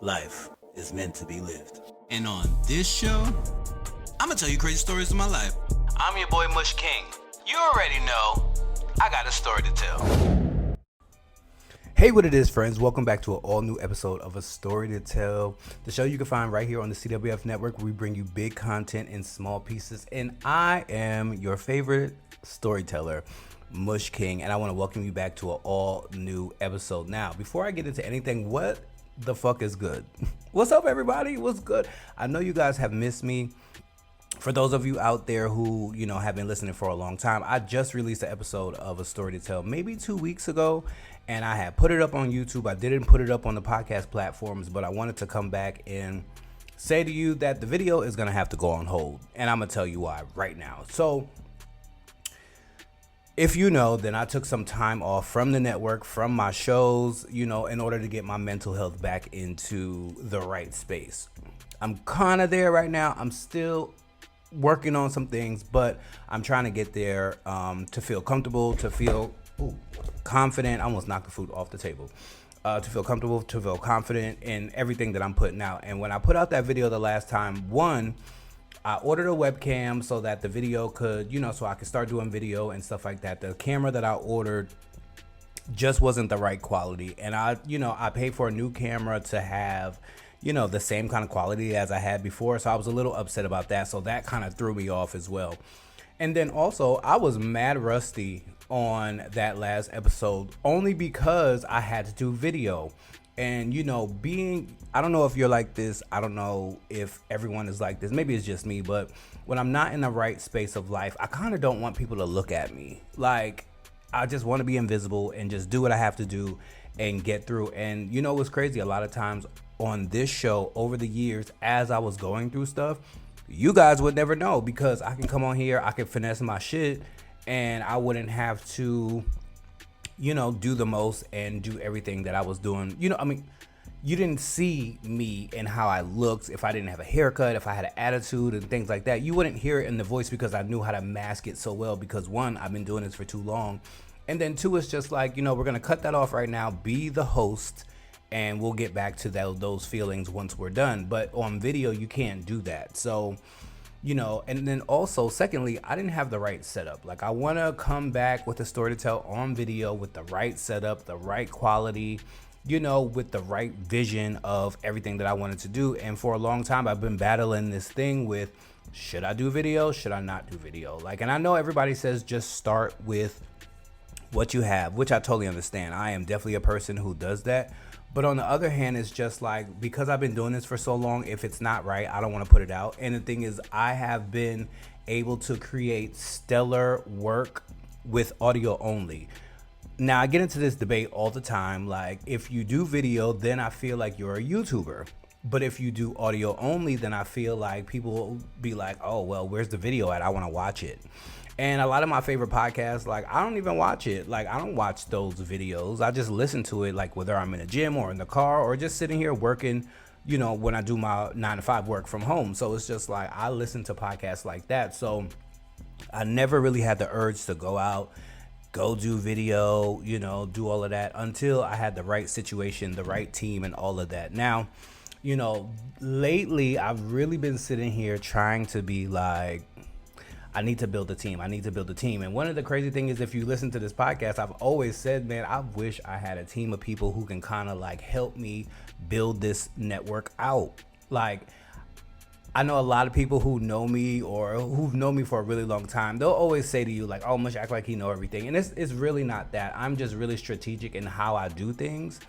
Life is meant to be lived. And on this show, I'm gonna tell you crazy stories of my life. I'm your boy Mush King. You already know, I got a story to tell. Hey, what it is, friends? Welcome back to an all-new episode of A Story to Tell, the show you can find right here on the CWF Network, where we bring you big content in small pieces. And I am your favorite storyteller, Mush King, and I want to welcome you back to an all-new episode. Now, before I get into anything, what the fuck is good? What's up, everybody? What's good? I know you guys have missed me. For those of you out there who, have been listening for a long time, I just released an episode of A Story to Tell maybe 2 weeks ago, and I had put it up on YouTube. I didn't put it up on the podcast platforms, but I wanted to come back and say to you that the video is going to have to go on hold, and I'm going to tell you why right now. So, if you know, then I took some time off from the network, from my shows, in order to get my mental health back into the right space. I'm kind of there right now. I'm still working on some things, but I'm trying to get there to feel comfortable, to feel confident. I almost knocked the food off the table. To feel comfortable, to feel confident in everything that I'm putting out. And when I put out that video the last time, I ordered a webcam so that the video could, so I could start doing video and stuff like that. The camera that I ordered just wasn't the right quality. And I paid for a new camera to have, the same kind of quality as I had before. So I was a little upset about that. So that kind of threw me off as well. And then also I was mad rusty on that last episode only because I had to do video. And, I don't know if you're like this. I don't know if everyone is like this. Maybe it's just me. But when I'm not in the right space of life, I kind of don't want people to look at me. Like, I just want to be invisible and just do what I have to do and get through. And what's crazy? A lot of times on this show over the years, as I was going through stuff, you guys would never know because I can come on here, I can finesse my shit, and I wouldn't have to do the most and do everything that I was doing. You didn't see me and how I looked. If I didn't have a haircut, if I had an attitude and things like that, you wouldn't hear it in the voice because I knew how to mask it so well because one, I've been doing this for too long. And then two, it's just like, we're going to cut that off right now, be the host, and we'll get back to those feelings once we're done. But on video, you can't do that. So, and then also, secondly, I didn't have the right setup. Like, I want to come back with a story to tell on video with the right setup, the right quality, with the right vision of everything that I wanted to do. And for a long time, I've been battling this thing with, should I do video? Should I not do video? Like, and I know everybody says just start with what you have, which I totally understand. I am definitely a person who does that. But on the other hand, it's just like, because I've been doing this for so long, if it's not right, I don't want to put it out. And the thing is, I have been able to create stellar work with audio only. Now, I get into this debate all the time. Like, if you do video, then I feel like you're a YouTuber. But if you do audio only, then I feel like people will be like, oh, well, where's the video at? I want to watch it. And a lot of my favorite podcasts, like, I don't even watch it. Like, I don't watch those videos. I just listen to it, like, whether I'm in a gym or in the car or just sitting here working, when I do my 9 to 5 work from home. So it's just like, I listen to podcasts like that. So I never really had the urge to go out, go do video, do all of that until I had the right situation, the right team, and all of that. Now, lately I've really been sitting here trying to be like, I need to build a team. And one of the crazy things is, if you listen to this podcast, I've always said, man, I wish I had a team of people who can kind of like help me build this network out. Like, I know a lot of people who know me or who've known me for a really long time. They'll always say to you like, oh, Mush act like he know everything. And it's really not that. I'm just really strategic in how I do things.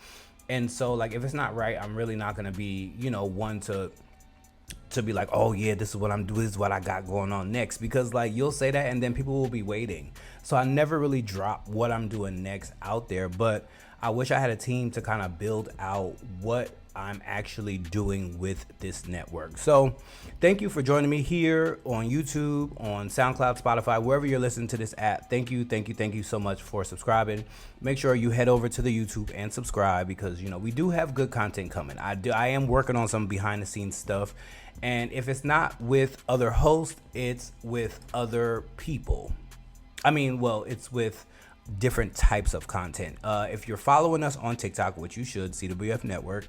And so, like, if it's not right, I'm really not going to be, one to be like, oh yeah, this is what I'm doing, this is what I got going on next, because like, you'll say that and then people will be waiting. So I never really drop what I'm doing next out there, but I wish I had a team to kind of build out what I'm actually doing with this network. So thank you for joining me here on YouTube, on SoundCloud, Spotify, wherever you're listening to this at. Thank you so much for subscribing. Make sure you head over to the YouTube and subscribe because, we do have good content coming. I am working on some behind the scenes stuff. And if it's not with other hosts, it's with other people. It's with different types of content. If you're following us on TikTok, which you should, CWF Network,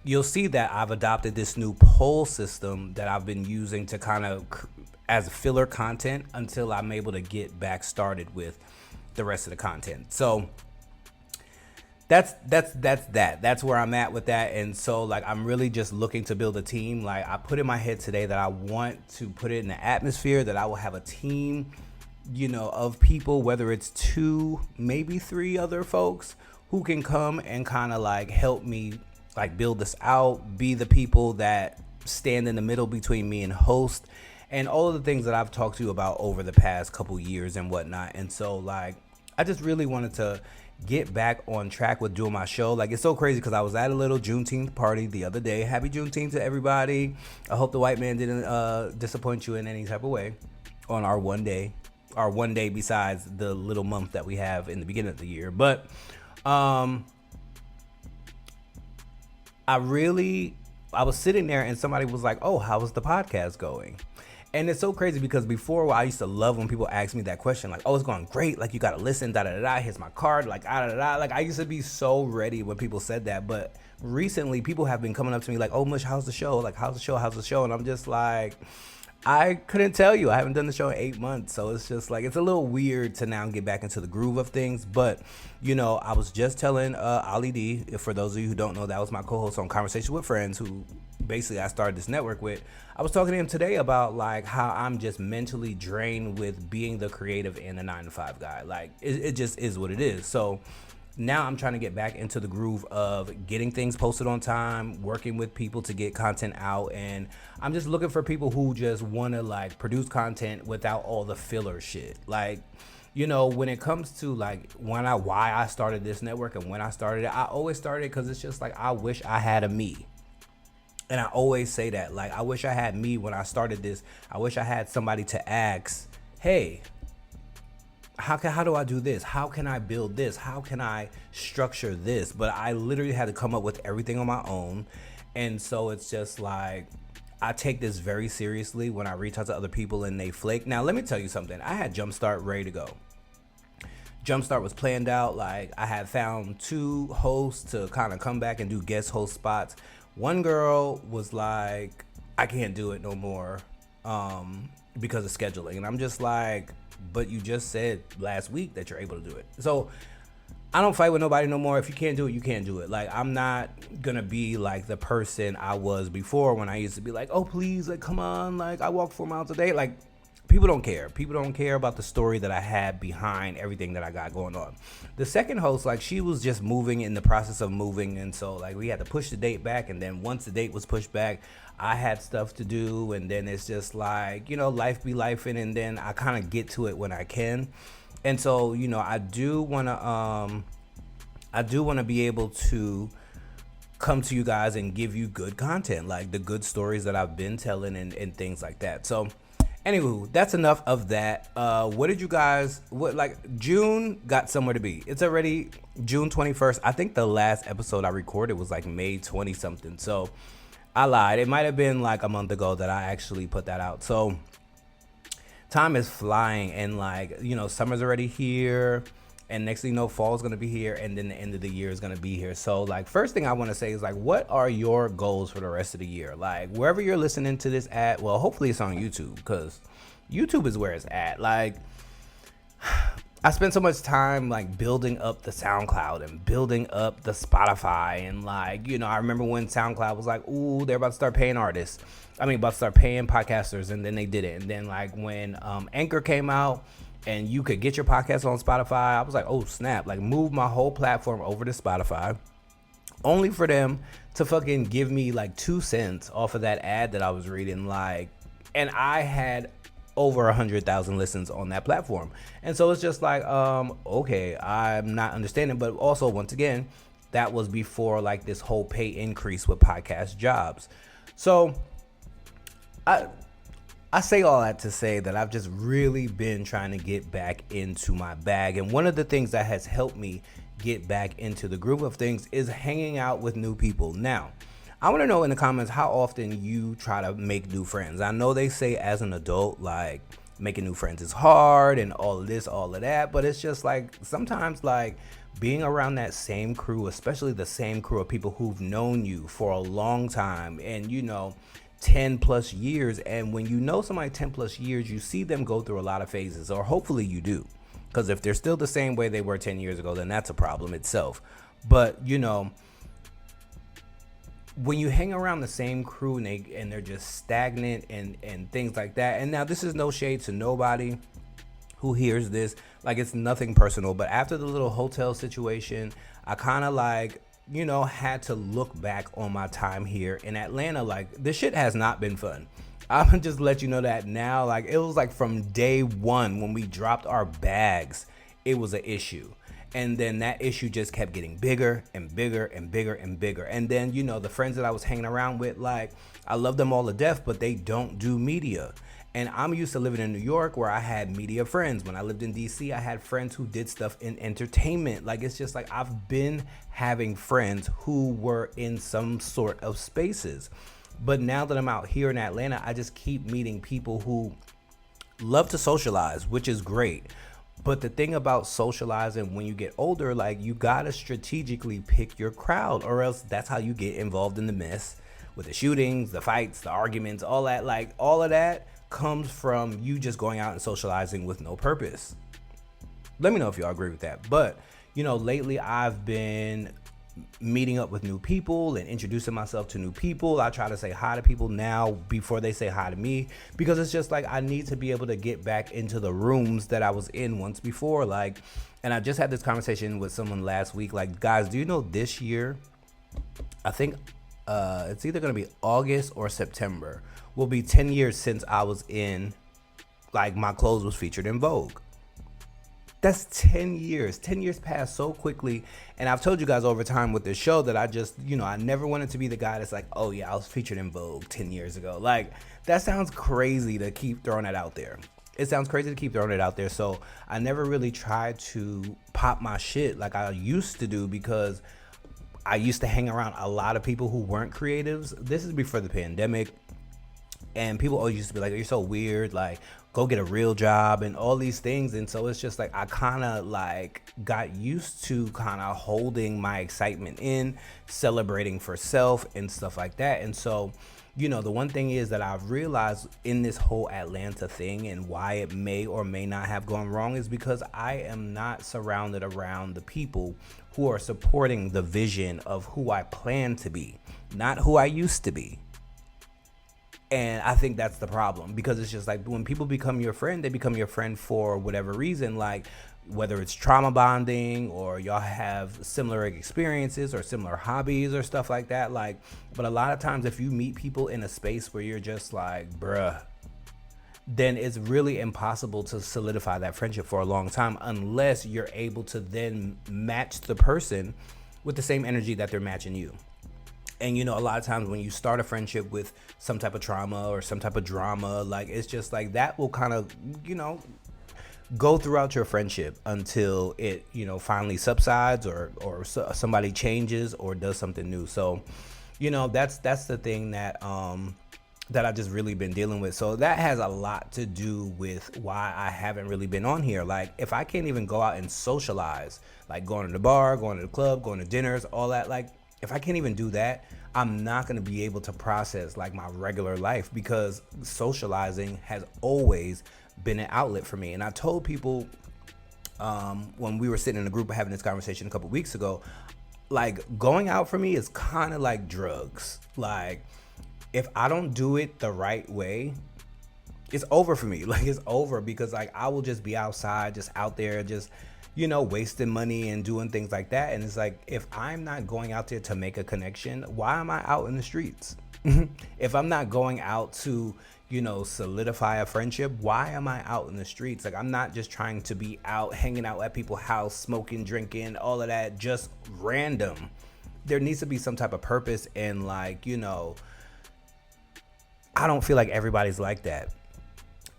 you'll see that I've adopted this new poll system that I've been using to kind of as filler content until I'm able to get back started with the rest of the content. So that's where I'm at with that. And so like I'm really just looking to build a team. Like I put in my head today that I want to put it in the atmosphere that I will have a team, you know, of people, whether it's 2, maybe 3 other folks who can come and kind of like help me like build this out, be the people that stand in the middle between me and host, and all of the things that I've talked to you about over the past couple years and whatnot. And so like I just really wanted to get back on track with doing my show. Like it's so crazy because I was at a little Juneteenth party the other day. Happy Juneteenth to everybody. I hope the white man didn't disappoint you in any type of way on our one day besides the little month that we have in the beginning of the year. But I was sitting there and somebody was like, oh, how was the podcast going? And it's so crazy because before I used to love when people asked me that question, like, oh, it's going great. Like, you got to listen, da-da-da-da, here's my card, like, da-da-da-da. Like, I used to be so ready when people said that. But recently, people have been coming up to me like, oh, Mush, how's the show? Like, how's the show? And I'm just like, I couldn't tell you. I haven't done the show in 8 months. So it's just like, it's a little weird to now get back into the groove of things. But, you know, I was just telling Ali D, for those of you who don't know, that was my co-host on Conversation with Friends, who basically I started this network with. I was talking to him today about like how I'm just mentally drained with being the creative and the 9-to-5 guy. Like it just is what it is. So now I'm trying to get back into the groove of getting things posted on time, working with people to get content out, and I'm just looking for people who just want to like produce content without all the filler shit. Like, you know, when it comes to like why I started this network and when I started it, I always started because it's just like I wish I had a me. And I always say that, like, I wish I had me when I started this. I wish I had somebody to ask, hey, how do I do this? How can I build this? How can I structure this? But I literally had to come up with everything on my own. And so it's just like, I take this very seriously when I reach out to other people and they flake. Now, let me tell you something. I had Jumpstart ready to go. Jumpstart was planned out. Like, I had found 2 hosts to kind of come back and do guest host spots. One girl was like, I can't do it no more because of scheduling. And I'm just like, but you just said last week that you're able to do it. So I don't fight with nobody no more. If you can't do it, you can't do it. Like, I'm not going to be like the person I was before when I used to be like, oh, please, like, come on. Like, I walk 4 miles a day. Like, people don't care. People don't care about the story that I had behind everything that I got going on. The second host, like, she was just moving in the process of moving. And so, like, we had to push the date back. And then once the date was pushed back, I had stuff to do. And then it's just like, you know, life be lifing. And then I kind of get to it when I can. And so, you know, I do want to be able to come to you guys and give you good content, like the good stories that I've been telling and things like that. So, anywho, that's enough of that. June got somewhere to be. It's already June 21st. I think the last episode I recorded was like May 20 something. So I lied. It might have been like a month ago that I actually put that out. So time is flying and like, you know, summer's already here. And next thing you know, fall's going to be here. And then the end of the year is going to be here. So like, first thing I want to say is like, what are your goals for the rest of the year? Like wherever you're listening to this at, well, hopefully it's on YouTube because YouTube is where it's at. Like I spent so much time like building up the SoundCloud and building up the Spotify. And like, you know, I remember when SoundCloud was like, ooh, they're about to start paying artists. About to start paying podcasters. And then they did it. And then like when Anchor came out, and you could get your podcast on Spotify, I was like, oh, snap. Like, move my whole platform over to Spotify, only for them to fucking give me, like, 2 cents off of that ad that I was reading. Like, and I had over 100,000 listens on that platform. And so it's just like, okay, I'm not understanding. But also, once again, that was before, like, this whole pay increase with podcast jobs. So, I say all that to say that I've just really been trying to get back into my bag. And one of the things that has helped me get back into the groove of things is hanging out with new people. Now, I want to know in the comments how often you try to make new friends. I know they say as an adult, like, making new friends is hard and all of this, all of that. But it's just like sometimes like being around that same crew, especially the same crew of people who've known you for a long time and, 10 plus years. And when you know somebody 10 plus years, you see them go through a lot of phases, or hopefully you do. Because if they're still the same way they were 10 years ago, then that's a problem itself. But, when you hang around the same crew and they're just stagnant and things like that. And now this is no shade to nobody who hears this. Like, it's nothing personal. But after the little hotel situation, I kind of had to look back on my time here in Atlanta. Like, this shit has not been fun. I'm gonna just let you know that now. Like, it was like from day one when we dropped our bags, it was an issue. And then that issue just kept getting bigger and bigger and bigger and bigger. And then, the friends that I was hanging around with, like, I love them all to death, but they don't do media. And I'm used to living in New York where I had media friends. When I lived in DC, I had friends who did stuff in entertainment. Like, it's just like I've been having friends who were in some sort of spaces. But now that I'm out here in Atlanta, I just keep meeting people who love to socialize, which is great. But the thing about socializing when you get older, like, you gotta strategically pick your crowd, or else that's how you get involved in the mess with the shootings, the fights, the arguments, all that. Like, all of that comes from you just going out and socializing with no purpose. Let me know if y'all agree with that. But, lately I've been meeting up with new people and introducing myself to new people. I try to say hi to people now before they say hi to me, because it's just like I need to be able to get back into the rooms that I was in once before. Like, and I just had this conversation with someone last week. Like, guys, do you know this year, I think it's either going to be August or September, will be 10 years since I was in, like, my clothes was featured in Vogue. That's 10 years. 10 years passed so quickly. And I've told you guys over time with this show that I just, I never wanted to be the guy that's like, oh yeah, I was featured in Vogue 10 years ago. Like, that sounds crazy to keep throwing that out there. It sounds crazy to keep throwing it out there. So I never really tried to pop my shit like I used to do, because I used to hang around a lot of people who weren't creatives. This is before the pandemic. And people always used to be like, you're so weird, like, go get a real job and all these things. And so it's just like I kind of like got used to kind of holding my excitement in, celebrating for self and stuff like that. And so, the one thing is that I've realized in this whole Atlanta thing and why it may or may not have gone wrong is because I am not surrounded around the people who are supporting the vision of who I plan to be, not who I used to be. And I think that's the problem, because it's just like when people become your friend, they become your friend for whatever reason, like whether it's trauma bonding or y'all have similar experiences or similar hobbies or stuff like that. Like, but a lot of times if you meet people in a space where you're just like, bruh, then it's really impossible to solidify that friendship for a long time unless you're able to then match the person with the same energy that they're matching you. And, a lot of times when you start a friendship with some type of trauma or some type of drama, like, it's just like that will kind of, go throughout your friendship until it, finally subsides or somebody changes or does something new. So, that's the thing that I've just really been dealing with. So that has a lot to do with why I haven't really been on here. Like, if I can't even go out and socialize, like going to the bar, going to the club, going to dinners, all that, like, if I can't even do that, I'm not going to be able to process like my regular life, because socializing has always been an outlet for me. And I told people when we were sitting in a group having this conversation a couple weeks ago, like, going out for me is kind of like drugs. Like, if I don't do it the right way, it's over for me. Like, it's over, because like I will just be outside, just out there, just wasting money and doing things like that. And it's like, if I'm not going out there to make a connection, why am I out in the streets? If I'm not going out to, solidify a friendship, why am I out in the streets? Like, I'm not just trying to be out hanging out at people's house, smoking, drinking, all of that, just random. There needs to be some type of purpose. And like, I don't feel like everybody's like that.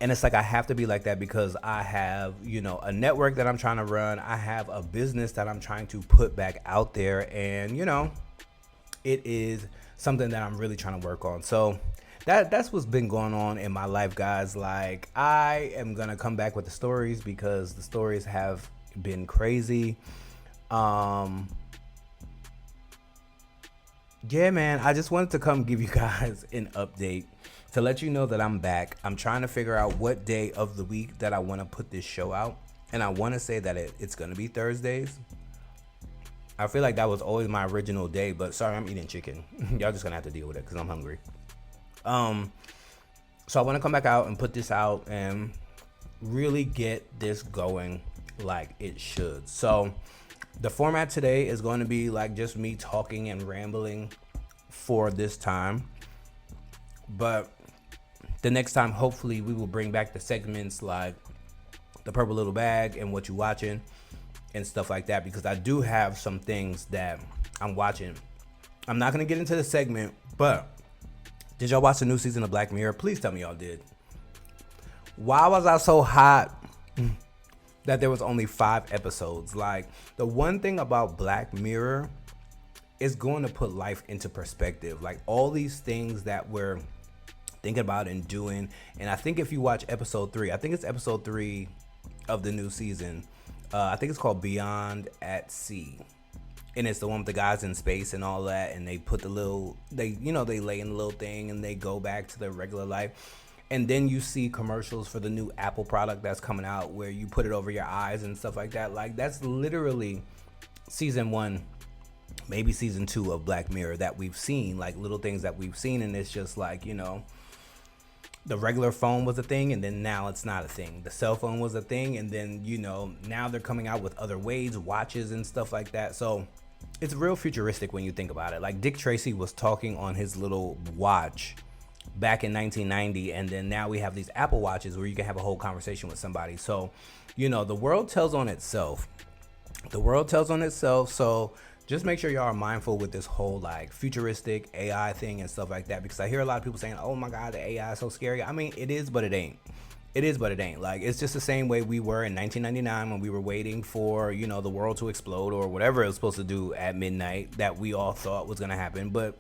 And it's like I have to be like that because I have, a network that I'm trying to run. I have a business that I'm trying to put back out there. And, it is something that I'm really trying to work on. So that's what's been going on in my life, guys. Like, I am going to come back with the stories because the stories have been crazy. Yeah, man, I just wanted to come give you guys an update to let you know that I'm back. I'm trying to figure out what day of the week that I want to put this show out. And I want to say that it's going to be Thursdays. I feel like that was always my original day, but sorry, I'm eating chicken. Y'all just going to have to deal with it because I'm hungry. So I want to come back out and put this out and really get this going like it should. So the format today is going to be like just me talking and rambling for this time. But the next time, hopefully, we will bring back the segments like the Purple Little Bag and What You Watching and stuff like that, because I do have some things that I'm watching. I'm not going to get into the segment, but did y'all watch the new season of Black Mirror? Please tell me y'all did. Why was I so hot that there was only 5 episodes? Like, the one thing about Black Mirror is going to put life into perspective. Like, all these things that we're thinking about and doing. And I think if you watch episode 3, I think it's episode 3 of the new season. I think it's called Beyond at Sea. And it's the one with the guys in space and all that. And they put the little, they lay in the little thing and they go back to their regular life. And then you see commercials for the new Apple product that's coming out where you put it over your eyes and stuff like that. Like, that's literally season 1, maybe season 2 of Black Mirror that we've seen, like little things that we've seen. And it's just like, the regular phone was a thing, and then now it's not a thing. The cell phone was a thing, and then, now they're coming out with other ways, watches and stuff like that. So it's real futuristic when you think about it. Like, Dick Tracy was talking on his little watch back in 1990, and then now we have these Apple Watches where you can have a whole conversation with somebody. So, the world tells on itself. So just make sure y'all are mindful with this whole like futuristic AI thing and stuff like that, because I hear a lot of people saying, oh my God, the AI is so scary. I mean, it is, but it ain't. Like, it's just the same way we were in 1999 when we were waiting for, the world to explode or whatever it was supposed to do at midnight that we all thought was going to happen. But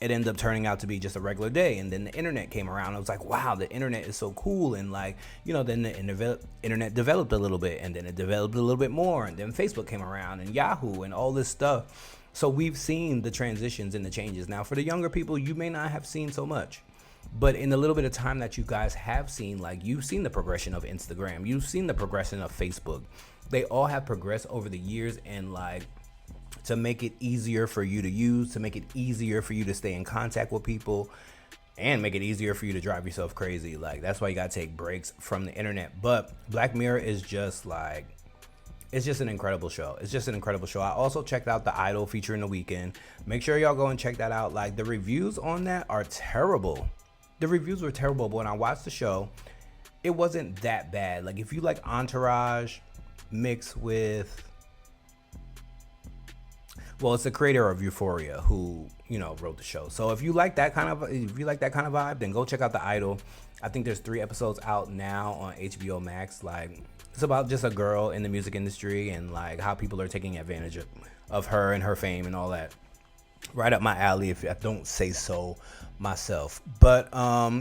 it ended up turning out to be just a regular day. And then the internet came around. I was like, wow, the internet is so cool. And like, then the internet developed a little bit, and then it developed a little bit more. And then Facebook came around and Yahoo and all this stuff. So we've seen the transitions and the changes. Now, for the younger people, you may not have seen so much. But in the little bit of time that you guys have seen, like, you've seen the progression of Instagram. You've seen the progression of Facebook. They all have progressed over the years, and like, to make it easier for you to use, to make it easier for you to stay in contact with people, and make it easier for you to drive yourself crazy. Like, that's why you gotta take breaks from the internet. But Black Mirror is just like, it's just an incredible show. I also checked out The Idol featuring The Weeknd. Make sure y'all go and check that out. Like, the reviews on that are terrible. The reviews were terrible, but when I watched the show, it wasn't that bad. Like, if you like Entourage mixed with, well, it's the creator of Euphoria who, wrote the show. So if you like that kind of vibe, then go check out The Idol. I think there's 3 episodes out now on HBO Max. Like, it's about just a girl in the music industry and like how people are taking advantage of her and her fame and all that. Right up my alley, if I don't say so myself. But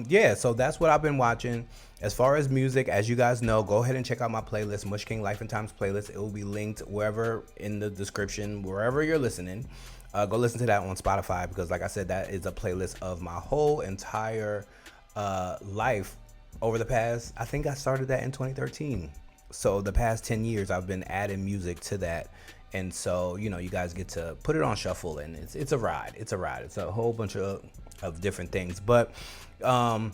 yeah, so that's what I've been watching. As far as music, as you guys know, go ahead and check out my playlist, Mush King Life and Times playlist. It will be linked wherever in the description, wherever you're listening. Go listen to that on Spotify, because like I said, that is a playlist of my whole entire life over the past, I think I started that in 2013. So the past 10 years I've been adding music to that. And so, you guys get to put it on shuffle, and it's a ride. It's a whole bunch of different things. But I'm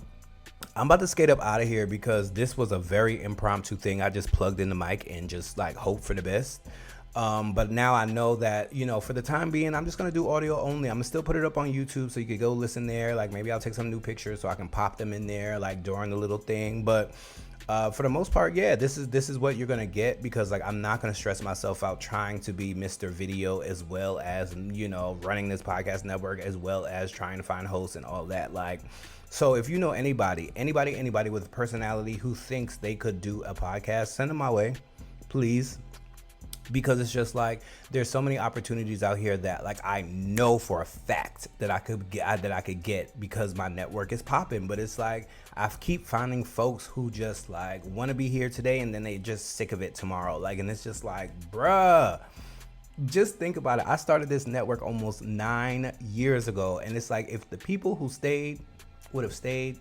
about to skate up out of here, because this was a very impromptu thing. I just plugged in the mic and just like hope for the best. But now I know that, for the time being, I'm just going to do audio only. I'm going to still put it up on YouTube so you could go listen there. Like, maybe I'll take some new pictures so I can pop them in there like during the little thing. But for the most part, yeah, this is what you're gonna get, because like, I'm not gonna stress myself out trying to be Mr. Video, as well as running this podcast network, as well as trying to find hosts and all that. Like, so if you know anybody with a personality who thinks they could do a podcast, send them my way, please. Because it's just like, there's so many opportunities out here that like, I know for a fact that I could get because my network is popping. But it's like, I keep finding folks who just like want to be here today and then they just sick of it tomorrow. Like, and it's just like, bruh, just think about it. I started this network almost 9 years ago, and it's like if the people who stayed would have stayed,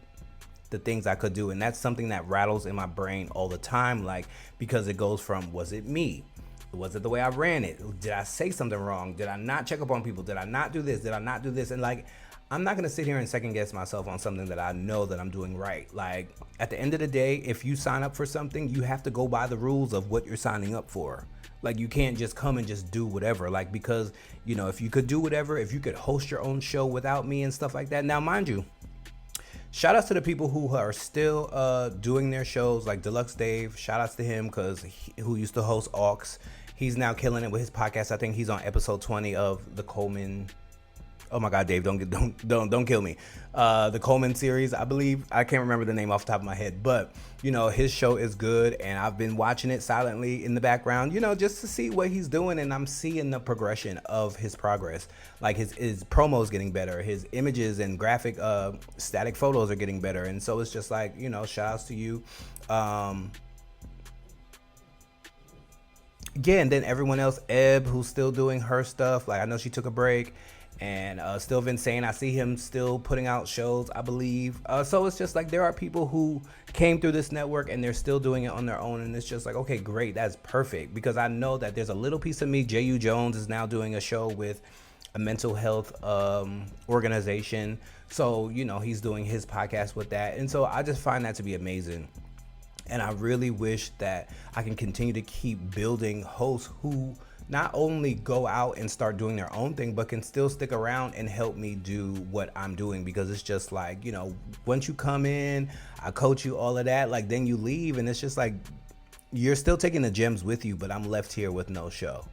the things I could do. And that's something that rattles in my brain all the time, like, because it goes from, was it me? Was it the way I ran it? Did I say something wrong? Did I not check up on people? Did I not do this? Did I not do this? And like, I'm not gonna sit here and second guess myself on something that I know that I'm doing right. Like, at the end of the day, if you sign up for something, you have to go by the rules of what you're signing up for. Like, you can't just come and just do whatever. Like, because, you know, if you could do whatever, if you could host your own show without me and stuff like that. Now, mind you, shout outs to the people who are still doing their shows, like Deluxe Dave. Shout outs to him, because who used to host Aux. He's now killing it with his podcast. I think he's on episode 20 of the Coleman. Oh my God, Dave, don't kill me. The Coleman series, I believe. I can't remember the name off the top of my head, but you know, his show is good, and I've been watching it silently in the background, you know, just to see what he's doing, and I'm seeing the progression of his progress. Like his promos getting better, his images and graphic static photos are getting better, and so it's just like, you know, shout outs to you. Yeah, and then everyone else, Ebb, who's still doing her stuff. Like, I know she took a break. And still Vincent, I see him still putting out shows, I believe. So it's just like, there are people who came through this network and they're still doing it on their own. And it's just like, okay, great, that's perfect. Because I know that there's a little piece of me. J.U. Jones is now doing a show with a mental health organization. So, you know, he's doing his podcast with that. And so I just find that to be amazing. And I really wish that I can continue to keep building hosts who not only go out and start doing their own thing, but can still stick around and help me do what I'm doing. Because it's just like, you know, once you come in, I coach you, all of that, like, then you leave, and it's just like, you're still taking the gems with you, but I'm left here with no show.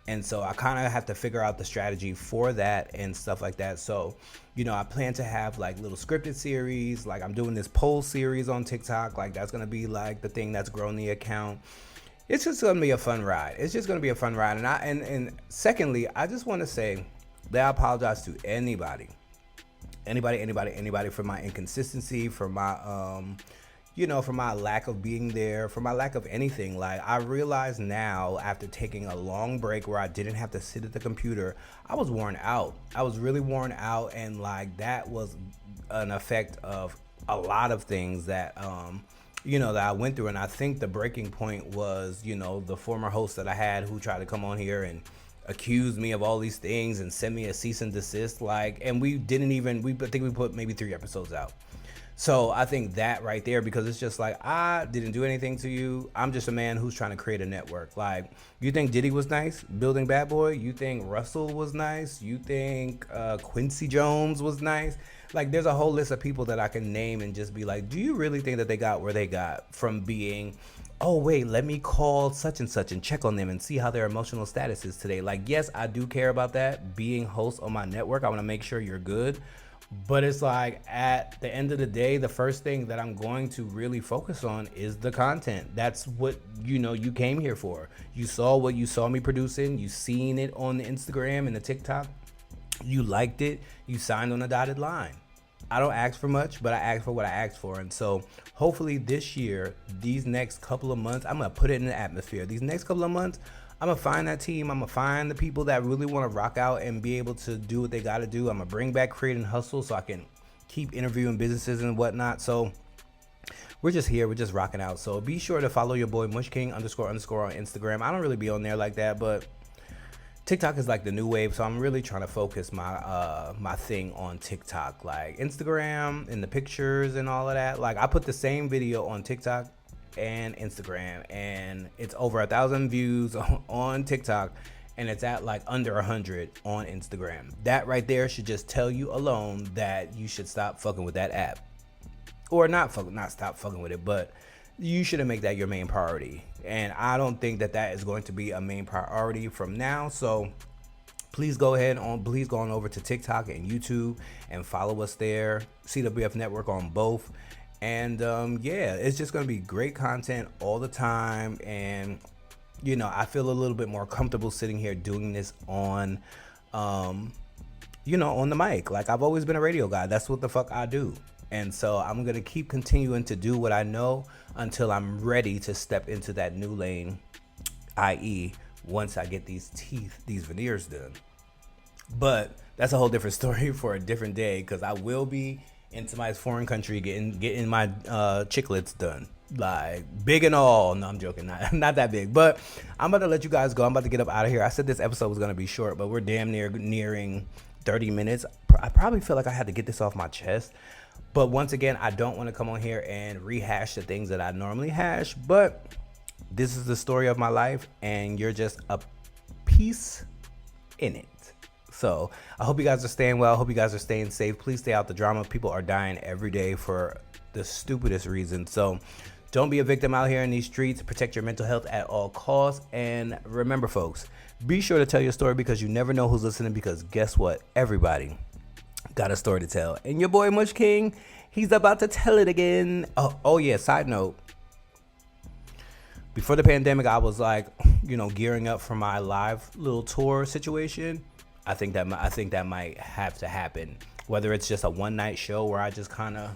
And so I kind of have to figure out the strategy for that and stuff like that. So, you know, I plan to have like little scripted series. Like, I'm doing this poll series on TikTok. Like, that's going to be like the thing that's grown the account. It's just going to be a fun ride. It's just going to be a fun ride. And secondly, I just want to say that I apologize to anybody for my inconsistency, for my, you know, for my lack of being there, for my lack of anything. Like, I realize now, after taking a long break where I didn't have to sit at the computer, I was worn out. I was really worn out. And like, that was an effect of a lot of things that, you know, that I went through. And I think the breaking point was, you know, the former host that I had who tried to come on here and accuse me of all these things and send me a cease and desist. Like, and I think we put maybe 3 episodes out. So I think that right there, because it's just like, I didn't do anything to you. I'm just a man who's trying to create a network. Like, you think Diddy was nice building Bad Boy? You think Russell was nice? You think Quincy Jones was nice? Like, there's a whole list of people that I can name and just be like, do you really think that they got where they got from being, oh wait, let me call such and such and check on them and see how their emotional status is today? Like, yes, I do care about that. Being host on my network, I want to make sure you're good. But it's like, at the end of the day, the first thing that I'm going to really focus on is the content. That's what, you know, you came here for. You saw what you saw me producing. You seen it on the Instagram and the TikTok. You liked it. You signed on a dotted line. I don't ask for much, but I ask for what I asked for. And so hopefully this year, these next couple of months, I'm going to put it in the atmosphere. These next couple of months, I'm going to find that team. I'm going to find the people that really want to rock out and be able to do what they got to do. I'm going to bring back Create and Hustle so I can keep interviewing businesses and whatnot. So we're just here. We're just rocking out. So be sure to follow your boy Mushking __ on Instagram. I don't really be on there like that, but TikTok is like the new wave. So I'm really trying to focus my my thing on TikTok, like Instagram and the pictures and all of that. Like, I put the same video on TikTok and Instagram, and it's over 1,000 views on TikTok, and it's at like under 100 on Instagram. That right there should just tell you alone that you should stop fucking with that app, or not stop fucking with it, but you shouldn't make that your main priority. And I don't think that that is going to be a main priority from now. So please go on over to TikTok and YouTube and follow us there. CWF Network on both. And yeah, it's just going to be great content all the time. And, you know, I feel a little bit more comfortable sitting here doing this on, you know, on the mic. Like, I've always been a radio guy. That's what the fuck I do. And so I'm going to keep continuing to do what I know until I'm ready to step into that new lane, i.e. once I get these veneers done. But that's a whole different story for a different day, because I will be in somebody's foreign country getting my chiclets done, like big and all. No, I'm joking, not that big. But I'm about to let you guys go. I'm about to get up out of here. I said this episode was gonna be short, but we're damn nearing 30 minutes. I probably feel like I had to get this off my chest. But once again, I don't want to come on here and rehash the things that I normally hash. But this is the story of my life, and you're just a piece in it. So I hope you guys are staying well. I hope you guys are staying safe. Please stay out the drama. People are dying every day for the stupidest reason. So don't be a victim out here in these streets. Protect your mental health at all costs. And remember, folks, be sure to tell your story, because you never know who's listening. Because guess what? Everybody got a story to tell. And your boy Mush King, he's about to tell it again. Oh yeah, side note. Before the pandemic, I was like, gearing up for my live little tour situation. I think that might have to happen. Whether it's just a one-night show where I just kind of,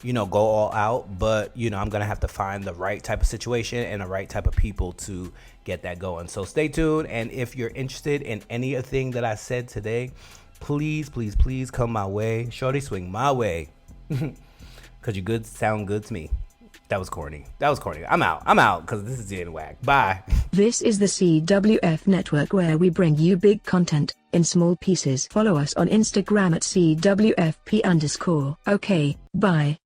go all out. But, I'm going to have to find the right type of situation and the right type of people to get that going. So stay tuned. And if you're interested in anything that I said today, please, please, please come my way. Shorty, swing my way. Because you sound good to me. That was corny. I'm out because this is getting whack. Bye. This is the CWF Network, where we bring you big content in small pieces. Follow us on Instagram at CWFP_. Okay, bye.